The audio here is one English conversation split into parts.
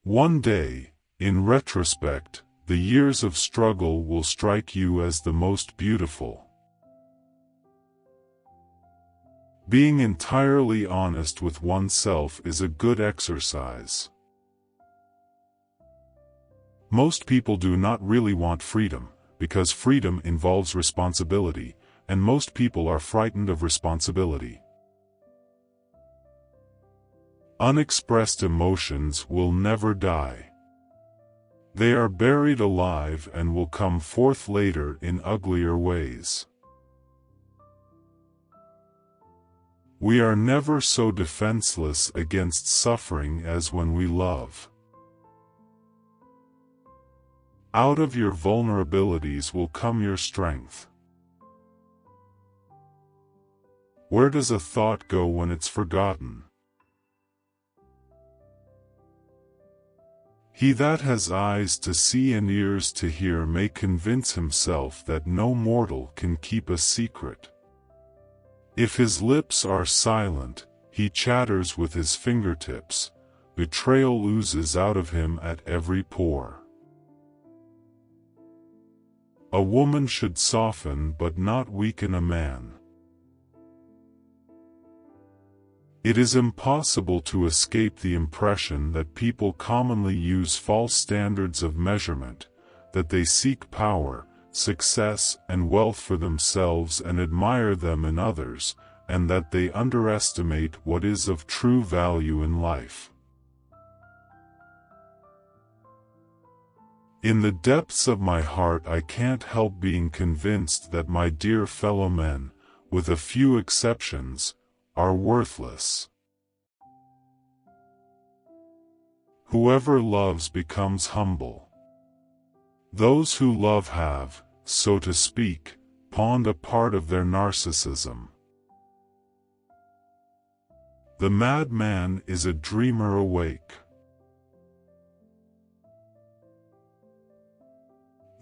One day, in retrospect, the years of struggle will strike you as the most beautiful. Being entirely honest with oneself is a good exercise. Most people do not really want freedom, because freedom involves responsibility, and most people are frightened of responsibility. Unexpressed emotions will never die. They are buried alive and will come forth later in uglier ways. We are never so defenseless against suffering as when we love. Out of your vulnerabilities will come your strength. Where does a thought go when it's forgotten? He that has eyes to see and ears to hear may convince himself that no mortal can keep a secret. If his lips are silent, he chatters with his fingertips, betrayal oozes out of him at every pore. A woman should soften but not weaken a man. It is impossible to escape the impression that people commonly use false standards of measurement, that they seek power, success, and wealth for themselves and admire them in others, and that they underestimate what is of true value in life. In the depths of my heart I can't help being convinced that my dear fellow men, with a few exceptions, are worthless. Whoever loves becomes humble. Those who love have, so to speak, pawned a part of their narcissism. The madman is a dreamer awake.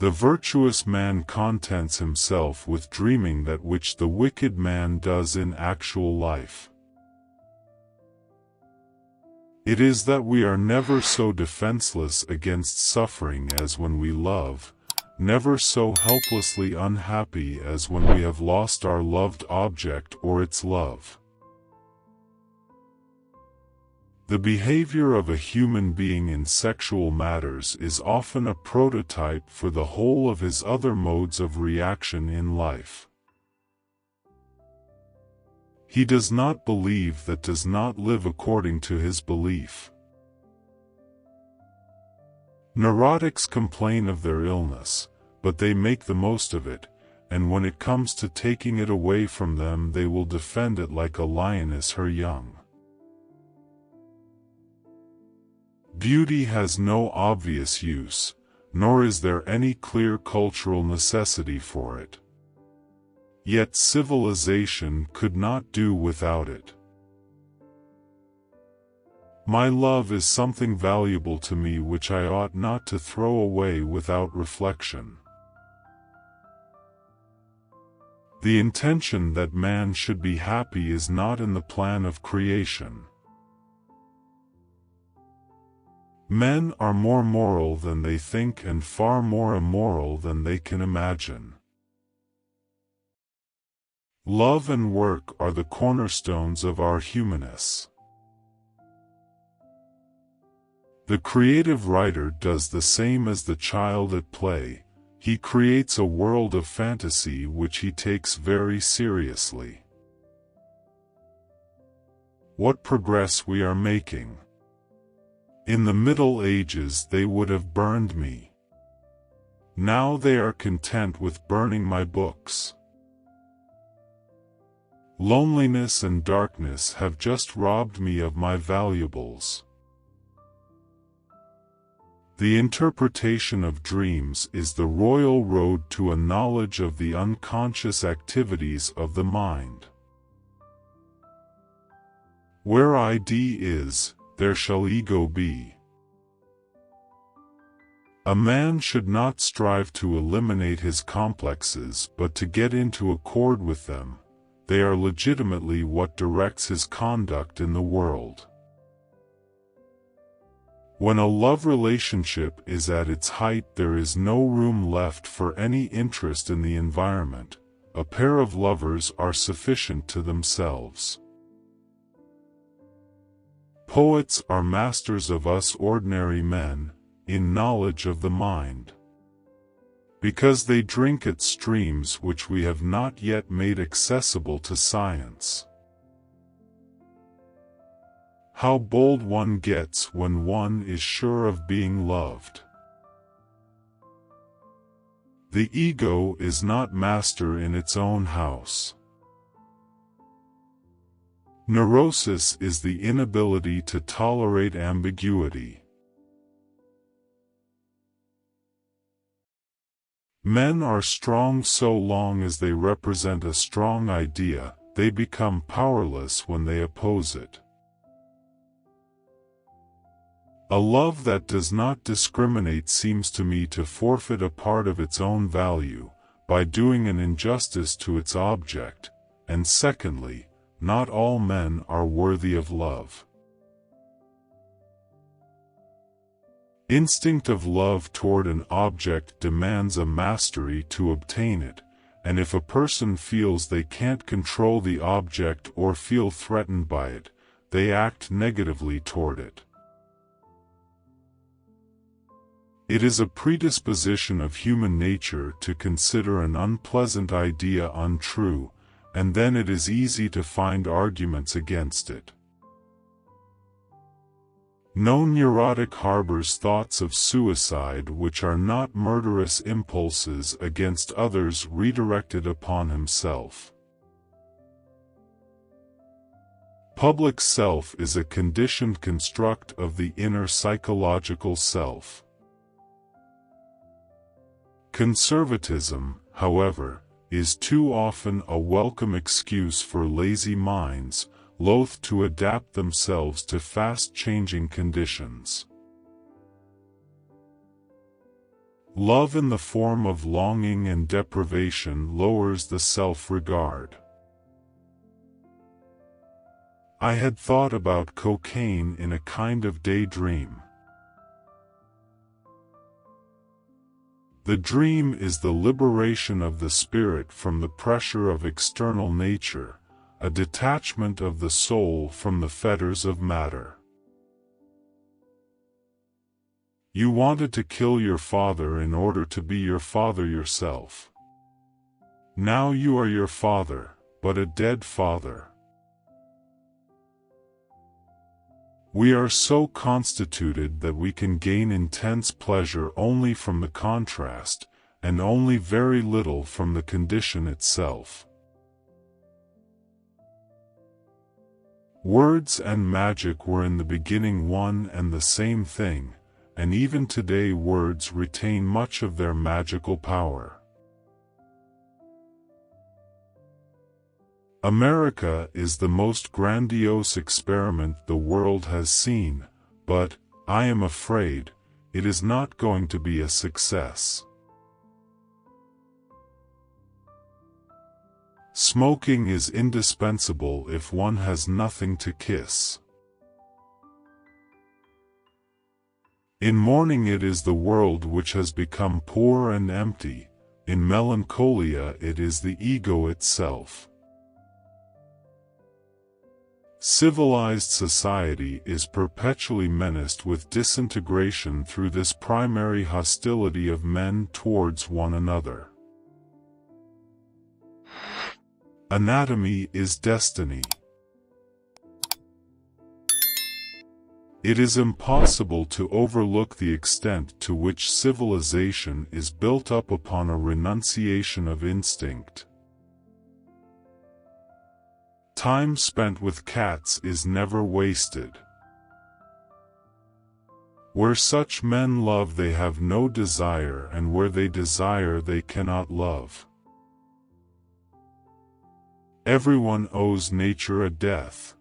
The virtuous man contents himself with dreaming that which the wicked man does in actual life. It is that we are never so defenseless against suffering as when we love, never so helplessly unhappy as when we have lost our loved object or its love. The behavior of a human being in sexual matters is often a prototype for the whole of his other modes of reaction in life. He does not believe that does not live according to his belief. Neurotics complain of their illness, but they make the most of it, and when it comes to taking it away from them they will defend it like a lioness her young. Beauty has no obvious use, nor is there any clear cultural necessity for it. Yet civilization could not do without it. My love is something valuable to me which I ought not to throw away without reflection. The intention that man should be happy is not in the plan of creation. Men are more moral than they think and far more immoral than they can imagine. Love and work are the cornerstones of our humanness. The creative writer does the same as the child at play. He creates a world of fantasy which he takes very seriously. What progress we are making! In the Middle Ages they would have burned me. Now they are content with burning my books. Loneliness and darkness have just robbed me of my valuables. The interpretation of dreams is the royal road to a knowledge of the unconscious activities of the mind. Where ID is, there shall ego be. A man should not strive to eliminate his complexes but to get into accord with them. They are legitimately what directs his conduct in the world. When a love relationship is at its height, there is no room left for any interest in the environment. A pair of lovers are sufficient to themselves. Poets are masters of us ordinary men, in knowledge of the mind, because they drink at streams which we have not yet made accessible to science. How bold one gets when one is sure of being loved. The ego is not master in its own house. Neurosis is the inability to tolerate ambiguity. Men are strong so long as they represent a strong idea; they become powerless when they oppose it. A love that does not discriminate seems to me to forfeit a part of its own value, by doing an injustice to its object, and secondly, not all men are worthy of love. Instinct of love toward an object demands a mastery to obtain it, and if a person feels they can't control the object or feel threatened by it, they act negatively toward it. It is a predisposition of human nature to consider an unpleasant idea untrue, and then it is easy to find arguments against it. No neurotic harbors thoughts of suicide which are not murderous impulses against others redirected upon himself. Public self is a conditioned construct of the inner psychological self. Conservatism, however, is too often a welcome excuse for lazy minds, loath to adapt themselves to fast-changing conditions. Love in the form of longing and deprivation lowers the self-regard. I had thought about cocaine in a kind of daydream. The dream is the liberation of the spirit from the pressure of external nature, a detachment of the soul from the fetters of matter. You wanted to kill your father in order to be your father yourself. Now you are your father, but a dead father. We are so constituted that we can gain intense pleasure only from the contrast, and only very little from the condition itself. Words and magic were in the beginning one and the same thing, and even today words retain much of their magical power. America is the most grandiose experiment the world has seen, but, I am afraid, it is not going to be a success. Smoking is indispensable if one has nothing to kiss. In mourning it is the world which has become poor and empty, in melancholia it is the ego itself. Civilized society is perpetually menaced with disintegration through this primary hostility of men towards one another. Anatomy is destiny. It is impossible to overlook the extent to which civilization is built up upon a renunciation of instinct. Time spent with cats is never wasted. Where such men love they have no desire, and where they desire they cannot love. Everyone owes nature a death.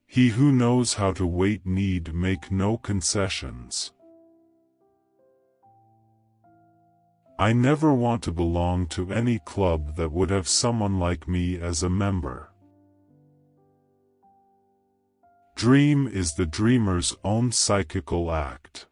He who knows how to wait need make no concessions. I never want to belong to any club that would have someone like me as a member. Dream is the dreamer's own psychical act.